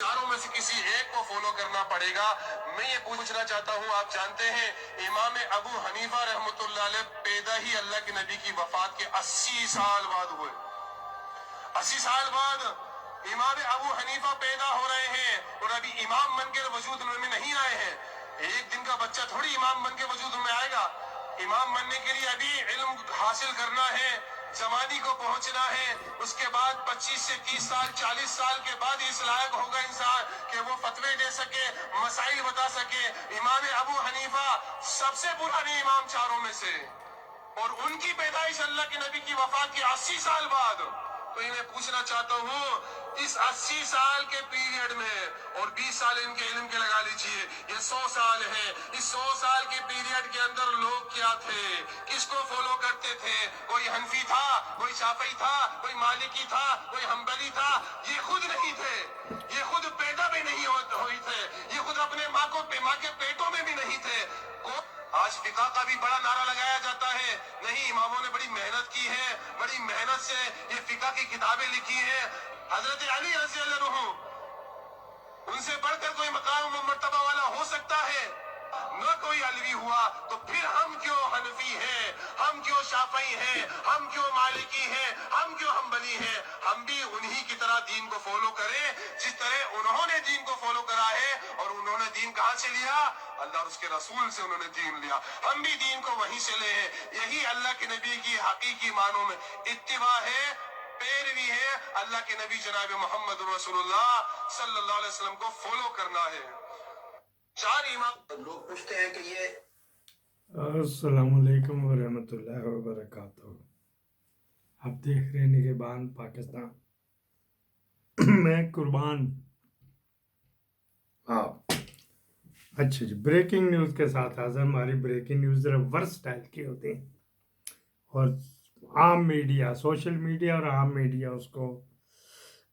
चारों में से किसी एक को फॉलो करना पड़ेगा। मैं ये पूछना चाहता हूँ, आप जानते हैं इमाम अबू हनीफा रहमतुल्लाह अलैह पैदा ही अल्लाह के नबी की वफात के 80 साल बाद हुए। 80 साल बाद इमाम अबू हनीफा पैदा हो रहे हैं और अभी इमाम बन के वजूद में नहीं आए हैं। एक दिन का बच्चा थोड़ी इमाम बन के वजूद में आएगा। इमाम बनने के लिए अभी इल्म हासिल करना है, जमानी को पहुंचना है। उसके बाद 25 से 30 साल 40 साल के बाद इस लायक होगा इंसान कि वो फतवे दे सके, मसाइल बता सके। इमाम अबू हनीफा सबसे पुराने इमाम चारों में से, और उनकी पैदाइश अल्लाह के नबी की वफात के 80 साल बाद। तो मैं पूछना चाहता हूँ, इस 80 साल के पीरियड में और 20 साल इनके इल्म के लगा लीजिए, ये 100 साल है। इस 100 साल के पीरियड के अंदर लोग क्या थे, किसको फॉलो करते थे? कोई हनफी था, कोई शाफई था, कोई मालिकी था, कोई हम्बली था। ये खुद नहीं थे, ये खुद पैदा भी नहीं हुई थे, ये खुद अपने माँ के पेटों में भी नहीं थे। आज फिका का भी बड़ा नारा लगाया जाता है, नहीं इमामों ने बड़ी मेहनत की है, बड़ी मेहनत से ये फिका की किताबें लिखी है। हजरत अली रज़ी अल्लाह अन्हु, उनसे बढ़कर कोई मकाम मर्तबा वाला हो सकता है? न कोई अलवी हुआ, तो फिर हम क्यों हनफी हैं, हम क्यों शाफई हैं, हम क्यों मालिकी हैं, हम क्यों हम्बली हैं? हम भी उन्हीं की तरह दीन को फॉलो करें जिस तरह उन्होंने दीन को फॉलो करा है। और उन्होंने दीन कहां से लिया? अल्लाह और उसके रसूल से उन्होंने दीन लिया। हम भी दीन को वहीं से ले हैं। यही अल्लाह के नबी की हकीकी मानों में इत्तिबा है, पैरवी है। अल्लाह के नबी जनाब मोहम्मद रसूलुल्लाह सल्लल्लाहु अलैहि वसल्लम को फॉलो करना है। चार इमाम लोग पूछते हैं कि ये अस्सलामु अलैकुम वरहमतुल्लाहि वबरकातुहू। आप देख रहे हैं निगहबान पाकिस्तान मैं कुर्बान। आप अच्छा जी, ब्रेकिंग न्यूज़ के साथ आज हमारी ब्रेकिंग न्यूज़ ज़रा वर्स स्टाइल की होती है और आम मीडिया, सोशल मीडिया और आम मीडिया उसको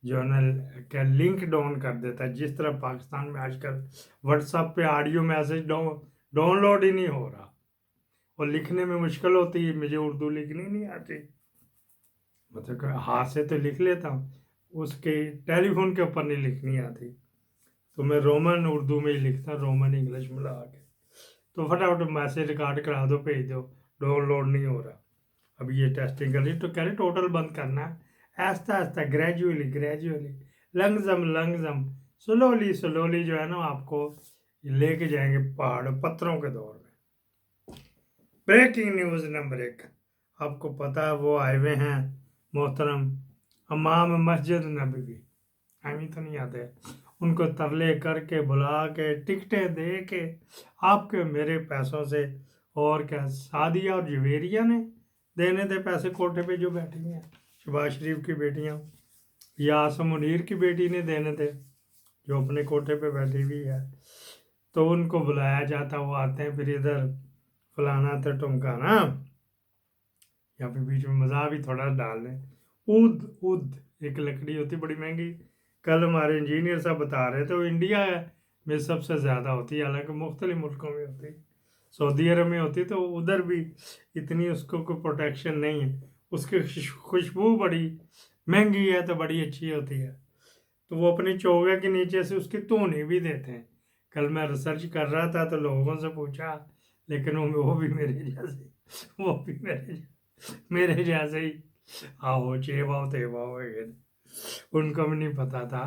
जो है ना क्या लिंक डाउन कर देता है। जिस तरह पाकिस्तान में आजकल व्हाट्सएप पे ऑडियो मैसेज डाउनलोड ही नहीं हो रहा और लिखने में मुश्किल होती है। मुझे उर्दू लिखनी नहीं आती, मतलब हाथ से तो लिख लेता हूँ, उसके टेलीफोन के ऊपर नहीं लिखनी आती, तो मैं रोमन उर्दू में ही लिखता, रोमन इंग्लिश मिला के। तो फटाफट मैसेज रिकॉर्ड करा दो, भेज दो, डाउनलोड नहीं हो रहा। अभी ये टेस्टिंग कर रही, तो कह रहे टोटल बंद करना है, आहिस्ता आहिस्ता, ग्रेजुअली लंगजम स्लोली जो है ना आपको लेके जाएंगे पहाड़ पत्थरों के दौर में। ब्रेकिंग न्यूज़ नंबर 1, आपको पता है वो आए हुए हैं मोहतरम इमाम मस्जिद नबवी, हमें तो नहीं आते, उनको तरले करके बुला के टिकटें दे के आपके मेरे पैसों से, और क्या सादिया और जवेरिया ने देने थे पैसे कोठे पे जो बैठी हैं, शहबाज शरीफ की बेटियां, या आसम मुनीर की बेटी ने देने थे जो अपने कोठे पे बैठी हुई है। तो उनको बुलाया जाता, वो आते हैं फिर इधर फलाना तो टमकाना, यहाँ पे बीच में मज़ा भी थोड़ा डाल लें। ऊद एक लकड़ी होती बड़ी महंगी, कल हमारे इंजीनियर साहब बता रहे थे वो इंडिया में सबसे ज़्यादा होती है, हालांकि मुख्तलिफ मुल्कों में होती है, सऊदी अरब में होती है, तो उधर भी इतनी उसको कोई प्रोटेक्शन नहीं है, उसकी खुशबू बड़ी महंगी है तो बड़ी अच्छी होती है। तो वो अपने चोगे के नीचे से उसकी धुनी भी देते हैं। कल मैं रिसर्च कर रहा था तो लोगों से पूछा, लेकिन वो भी मेरे जैसे, वो भी मेरे जैसे ही आओ चेवाओ तेवाओ, उनको भी नहीं पता था।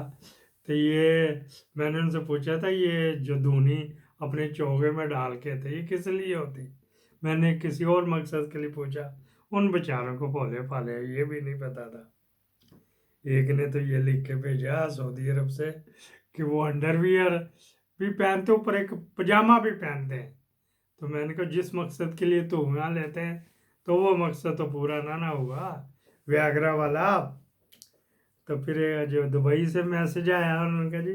तो ये मैंने उनसे पूछा था, ये जो धुनी अपने चोगे में डाल के थे ये किस लिए होती? मैंने किसी और मकसद के लिए पूछा, उन बेचारों को भोले भाले ये भी नहीं पता था। एक ने तो ये लिख के भेजा सऊदी अरब से कि वो अंडरवियर भी पहनते, ऊपर एक पजामा भी पहनते हैं। तो मैंने कहा जिस मकसद के लिए तो वहाँ लेते हैं तो वो मकसद तो पूरा ना हुआ, व्यागरा वाला। तो फिर जो दुबई से मैसेज आया उन्होंने कहा जी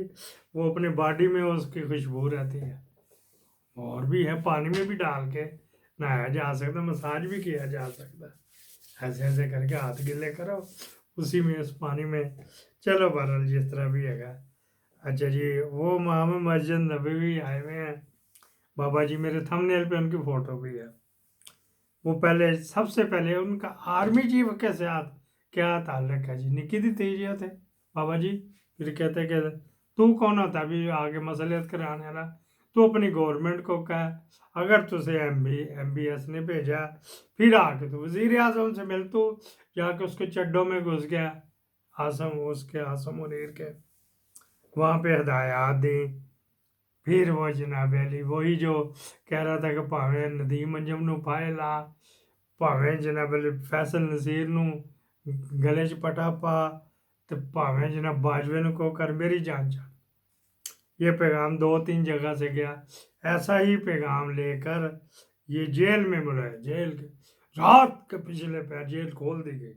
वो अपने बॉडी में उसकी खुशबू रहती है, और भी है, पानी में भी डाल के नहाया जा सकता, मसाज भी किया जा सकता, ऐसे ऐसे करके हाथ गिले करो उसी में, उस पानी में। चलो बहरहाल जिस तरह भी है। अच्छा जी, वो इमाम मस्जिद नबवी आए हुए हैं बाबा जी, मेरे थंबनेल पे उनकी फ़ोटो भी है। वो पहले सबसे पहले उनका आर्मी चीफ के साथ क्या ताल्लुक है जी? निकी दी तेजिया थे बाबा जी, फिर कहते कि तू कौन होता है अभी आगे मसलियत कराने वाला? तू अपनी गवर्नमेंट को कह, अगर तुझे MBS ने भेजा फिर आके तू वजीर आजम से मिल, तू जाके उसके चड्डों में घुस गया, आसम मुनीर के, वहाँ पे हदायत दी। फिर वो जनाब अली वही जो कह रहा था कि भावें नदीम अंजम नूं फाहे ला, भावें जनाब अली फैसल नसीर नूं गले 'ਚ पटा पा, ते भावें जनाब बाजवे नूं को कर मेरी जान जा। ये पैगाम 2-3 जगह से गया। ऐसा ही पैगाम लेकर ये जेल में बुलाया, जेल के रात के पिछले पैर जेल खोल दी गई,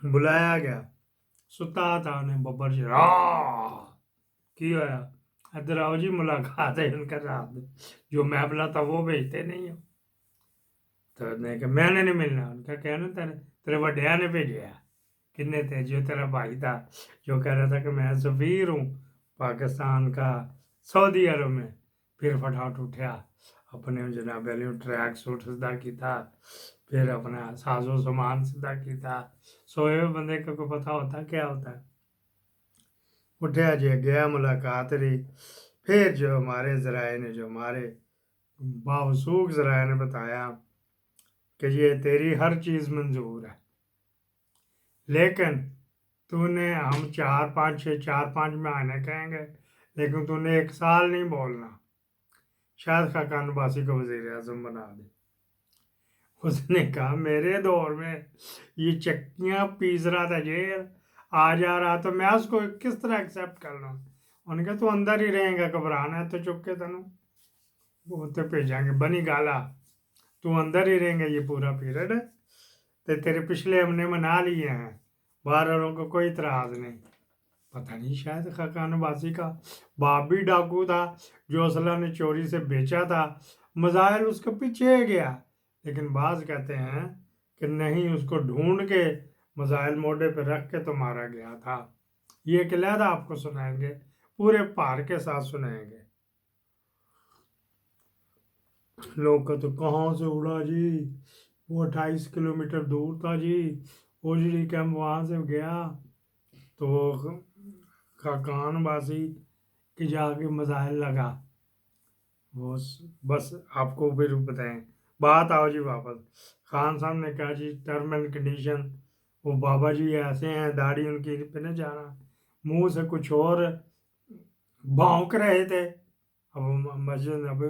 बुलाया गया, सुता था उन्हें बब्बर जी की होया, इधर आओ जी मुलाकात है उनका रात जो मैबला था वो भेजते नहीं हो। तो उसने कहा मैंने नहीं मिलना। उनका कहना तेरे वड्डिया ने भेजा। किन्ने थे? जो तेरा भाई था जो कह रहा था कि मैं सफ़ीर हूँ पाकिस्तान का सऊदी अरब में। फिर फटाफट उठा, अपने जनाब अली ट्रैक सूट सीधा किया, फिर अपना साजो सामान सीधा किया। सोए हुए बंदे को पता होता क्या होता है। उठा जी, गया, मुलाकात रही। फिर जो हमारे ज़राए ने, जो हमारे बावसूख ज़राए ने बताया कि ये तेरी हर चीज़ मंजूर है, लेकिन तूने हम 4-5 महीने कहेंगे, लेकिन तूने 1 साल नहीं बोलना, शायद खाकान अब्बासी को वज़ीर आज़म बना दे। उसने कहा मेरे दौर में ये चक्कियाँ पीस रहा था जेल, आ जा रहा, तो मैं उसको किस तरह एक्सेप्ट कर लूँ? उन्होंने कहा तू अंदर ही रहेगा, घबराना है तो चुप के तेनों वो तो भेजांगे बनी गाला, तू अंदर ही रहेंगे ये पूरा पीरियड, तो तेरे पिछले हमने मना लिए हैं, बाहर वालों को कोई इतराज़ नहीं। पता नहीं, शायद खाकान अब्बासी का बाप भी डाकू था जो असला ने चोरी से बेचा था, मज़ाहिर उसके पीछे गया, लेकिन बाज़ कहते हैं कि नहीं, उसको ढूंढ के मज़ाहिर मोड़े पे रख के तो मारा गया था। ये एक लहदा आपको सुनाएंगे, पूरे पार के साथ सुनाएंगे। लोग कहते कहाँ से उड़ा जी, वो 28 किलोमीटर दूर था जी, ओजड़ी कैंप वहाँ से गया, तो खाकान अब्बासी की जाके मज़ाहिर लगा। वो बस आपको फिर बताएं, बात आओ जी वापस। खान साहब ने कहा जी टर्म एंड कंडीशन, वो बाबा जी ऐसे हैं, दाढ़ी उनकी पे न जाना, मुंह से कुछ और भौंक रहे थे। अब मस्जिद नबी